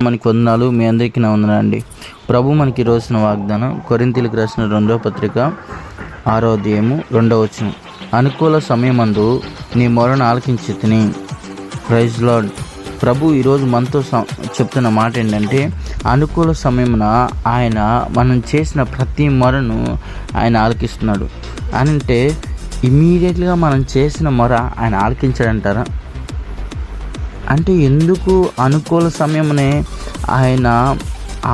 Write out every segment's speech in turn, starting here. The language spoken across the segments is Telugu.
మనకి వందనాలు. మీ అందరికీ నా వందనాలండి. ప్రభు మనకి రోజున వాగ్దానం కొరింథీయులకు రాసిన 2వ పత్రిక 6వ అధ్యాయము 2వ వచనం. అనుకూల సమయమందు నీ మొరను ఆలకించితిని. Praise lord. ప్రభు ఈరోజు మనతో చెప్తున్న మాట ఏంటంటే, అనుకూల సమయమున ఆయన మనం చేసిన ప్రతి మొరను ఆయన ఆలకిస్తున్నాడు. అంటే ఇమ్మీడియట్గా మనం చేసిన మొర ఆయన ఆలకించాడంటారా? అంటే ఎందుకు అనుకూల సమయమునే ఆయన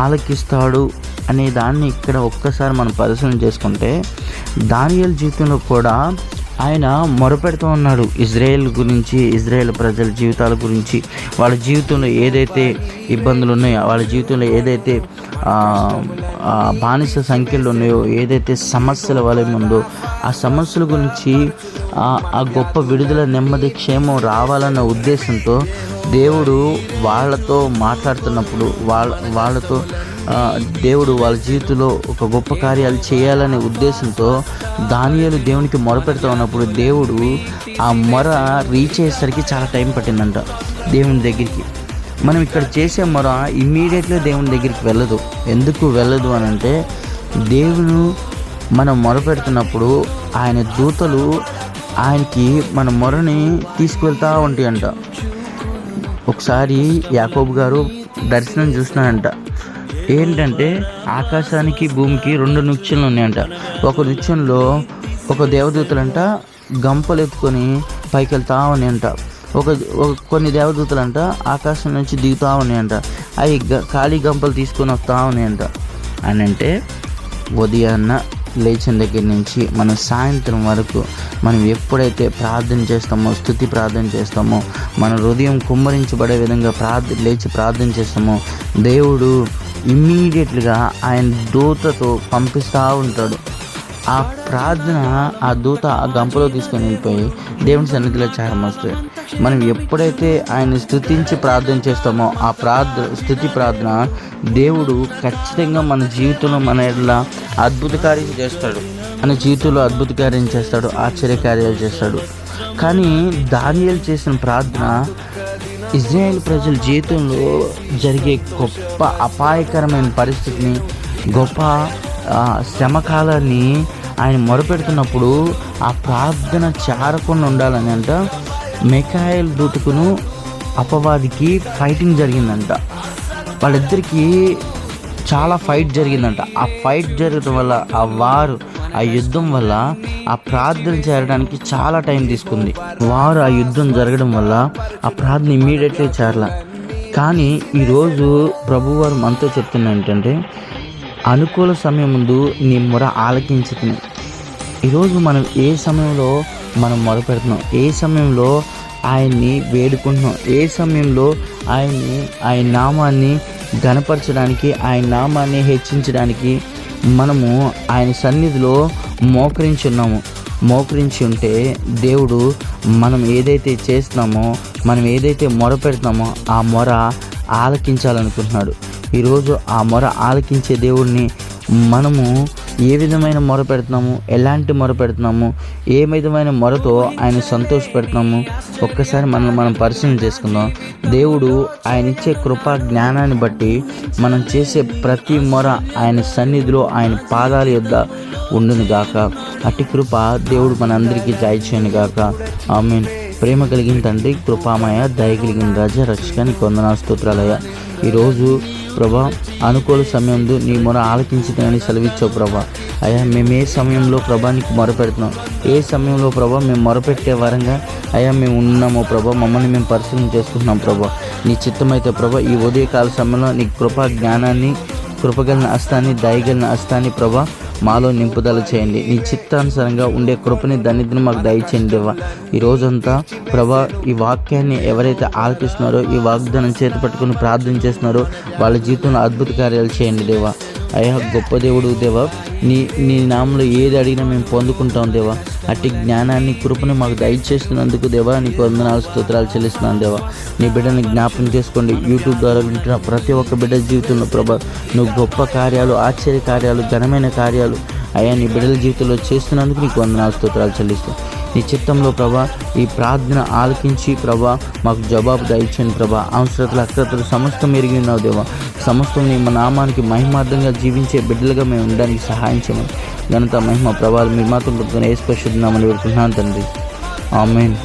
ఆలకిస్తాడు అనే దాన్ని ఇక్కడ ఒక్కసారి మనం పరిశీలన చేసుకుంటే, దానియేలు జీవితంలో కూడా ఆయన మొరపెడుతూ ఉన్నాడు. ఇజ్రాయేల్ గురించి, ఇజ్రాయేల్ ప్రజల జీవితాల గురించి, వాళ్ళ జీవితంలో ఏదైతే ఇబ్బందులు ఉన్నాయో, వాళ్ళ జీవితంలో ఏదైతే బానిస సంఖ్యలు ఉన్నాయో, ఏదైతే సమస్యల వలె ఉందో ఆ సమస్యల గురించి, ఆ గొప్ప విడుదల, నెమ్మది, క్షేమం రావాలన్న ఉద్దేశంతో దేవుడు వాళ్ళతో మాట్లాడుతున్నప్పుడు, వాళ్ళతో దేవుడు వాళ్ళ జీవితంలో ఒక గొప్ప కార్యాలు చేయాలనే ఉద్దేశంతో దానియేలు దేవునికి మొరపెడుతూ ఉన్నప్పుడు, దేవుడు ఆ మొర రీచ్ అయ్యేసరికి చాలా టైం పట్టిందంట దేవుని దగ్గరికి. మనం ఇక్కడ చేసే మొర ఇమ్మీడియట్గా దేవుని దగ్గరికి వెళ్ళదు. ఎందుకు వెళ్ళదు అని అంటే, దేవుడు మనం మొరపెడుతున్నప్పుడు ఆయన దూతలు ఆయనకి మన మొరని తీసుకువెళ్తూ ఉంటాయంట. ఒకసారి యాకోబు గారు దర్శనం చూసినాడంట. ఏంటంటే ఆకాశానికి భూమికి 2 నిచ్చెనలు ఉన్నాయంట. ఒక నిచ్చెనలో ఒక దేవదూతలంట గంపలు ఎత్తుకొని పైకి వెళ్తూ ఉన్నాయంట. కొన్ని దేవదూతలంట ఆకాశం నుంచి దిగుతూ ఉన్నాయంట. అవి ఖాళీ గంపలు తీసుకొని వస్తూ ఉన్నాయంట. అని అంటే ఉదయాన్న లేచిన దగ్గర నుంచి మనం సాయంత్రం వరకు మనం ఎప్పుడైతే ప్రార్థన చేస్తామో, స్తుతి ప్రార్థన చేస్తామో, మన హృదయం కుమ్మరించబడే విధంగా లేచి ప్రార్థన చేస్తామో, దేవుడు ఇమ్మీడియట్గా ఆయన దూతతో పంపిస్తూ ఉంటాడు. ఆ ప్రార్థన, ఆ దూత ఆ గంపలో తీసుకొని వెళ్ళిపోయి దేవుని సన్నిధిలో చేరమొస్తాయి. మనం ఎప్పుడైతే ఆయన్ని స్తుతించి ప్రార్థన చేస్తామో, ఆ స్తుతి ప్రార్థన దేవుడు ఖచ్చితంగా మన జీవితంలో మన ఎడల అద్భుత కార్యం చేస్తాడు. మన జీవితంలో అద్భుత కార్యం చేస్తాడు, ఆశ్చర్యకార్యాలు చేస్తాడు. కానీ దానియేలు చేసిన ప్రార్థన ఇజ్రాయేల్ ప్రజల జీవితంలో జరిగే గొప్ప అపాయకరమైన పరిస్థితిని, గొప్ప శ్రమకాలాన్ని ఆయన మొరపెడుతున్నప్పుడు ఆ ప్రార్థన చేరకుండా ఉండాలని అంట మిఖాయేలు దూతకును అపవాదికి ఫైటింగ్ జరిగిందంట. వాళ్ళిద్దరికీ చాలా ఫైట్ జరిగిందంట. ఆ ఫైట్ జరగడం వల్ల, ఆ యుద్ధం వల్ల ఆ ప్రార్థన చేరడానికి చాలా టైం తీసుకుంది. ఆ యుద్ధం జరగడం వల్ల ఆ ప్రార్థన ఇమ్మీడియట్గా చేరల. కానీ ఈరోజు ప్రభువారు మనతో చెప్తున్నా ఏంటంటే, అనుకూల సమయం ముందు నీ మొర ఆలకించుకుని. ఈరోజు మనం ఏ సమయంలో మనం మొరపెడుతున్నాం, ఏ సమయంలో ఆయన్ని వేడుకుంటున్నాం, ఏ సమయంలో ఆయన నామాన్ని ఘనపరచడానికి, ఆయన నామాన్ని హెచ్చించడానికి మనము ఆయన సన్నిధిలో మోకరించి ఉంటే, దేవుడు మనం ఏదైతే చేస్తున్నామో, మనం ఏదైతే మొర పెడుతున్నామో ఆ మొర ఆలకించాలనుకుంటున్నాడు. ఈరోజు ఆ మొర ఆలకించే దేవుడిని మనము ఏ విధమైన మొర పెడుతున్నాము, ఎలాంటి మొర పెడుతున్నాము, ఏ విధమైన మొరతో ఆయన సంతోషపెడుతున్నాము ఒక్కసారి మనం పరిశీలన చేసుకుందాం. దేవుడు ఆయన ఇచ్చే కృపా జ్ఞానాన్ని బట్టి మనం చేసే ప్రతి మొర ఆయన సన్నిధిలో, ఆయన పాదాల యొద్ద ఉండును గాక. అట్టి కృప దేవుడు మనందరికీ దయచేయను గాక. ఆమేన్. ప్రేమ కలిగిన తండ్రి, కృపామయ, దయ కలిగిన రాజా, రక్షకానికి వందనాలు, స్తోత్రాలయ్యా. ఈరోజు ప్రభా అనుకూల సమయంలో నీ మొర ఆలకించుదని సెలవిచ్చావు ప్రభా. అయ్యా, మేము ఏ సమయంలో ప్రభా నీకు మొరపెడుతున్నాం, ఏ సమయంలో ప్రభా మేము మొరపెట్టే వరంగా అయ్యా మేము ఉన్నామో ప్రభా, మమ్మల్ని మేము పరిశీలన చేసుకుంటున్నాం ప్రభా. నీ చిత్తమైతే ప్రభా ఈ ఉదయకాల సమయంలో నీ కృపా జ్ఞానాన్ని, కృపగలిగిన హస్తాన్ని, దయగలిగిన హస్తాన్ని ప్రభా మాలో నింపుదల చేయండి. నీ చిత్తానుసారంగా ఉండే కృపని, ధన్యతను మాకు దయచేయండి దేవా. ఈ రోజంతా ప్రభా ఈ వాక్యాన్ని ఎవరైతే ఆలకిస్తున్నారో, ఈ వాగ్దానం చేతి పట్టుకుని ప్రార్థన చేస్తున్నారో వాళ్ళ జీవితంలో అద్భుత కార్యాలు చేయండి దేవా. అయ్యా, గొప్ప దేవుడు దేవా, నీ నామంలో ఏది అడిగినా మేము పొందుకుంటాం దేవా. అట్టి జ్ఞానాన్ని, కృపను మాకు దయచేస్తున్నందుకు దేవా నీకు వందనాలు, స్తోత్రాలు చెల్లిస్తున్నాను దేవా. నీ బిడ్డని జ్ఞాపకం చేసుకోండి. యూట్యూబ్ ద్వారా వింటున్న ప్రతి ఒక్క బిడ్డ జీవితంలో ప్రభా నువ్వు గొప్ప కార్యాలు, ఆశ్చర్య కార్యాలు, ఘనమైన కార్యాలు అయ్యా నీ బిడ్డల జీవితంలో చేస్తున్నందుకు నీకు వందనాలు, స్తోత్రాలు చెల్లిస్తాం. నీ చిత్తంలో ప్రభా ఈ ప్రార్థన ఆలకించి ప్రభా మాకు జవాబు దయచేయండి ప్రభా. అవసరతలు అక్రతలు సమస్తం ఎరిగి ఉన్నావు దేవా. సమస్తం నీ మా నామానికి మహిమార్థంగా జీవించే బిడ్డలుగా మేము ఉండడానికి సహాయం చేయమని ఘనత మహిమ ప్రభావాలు మీరు మాత్రం యేసు పరిశుద్ధ నామములో వేడుకుంటున్నాను తండ్రి. ఆమేన్.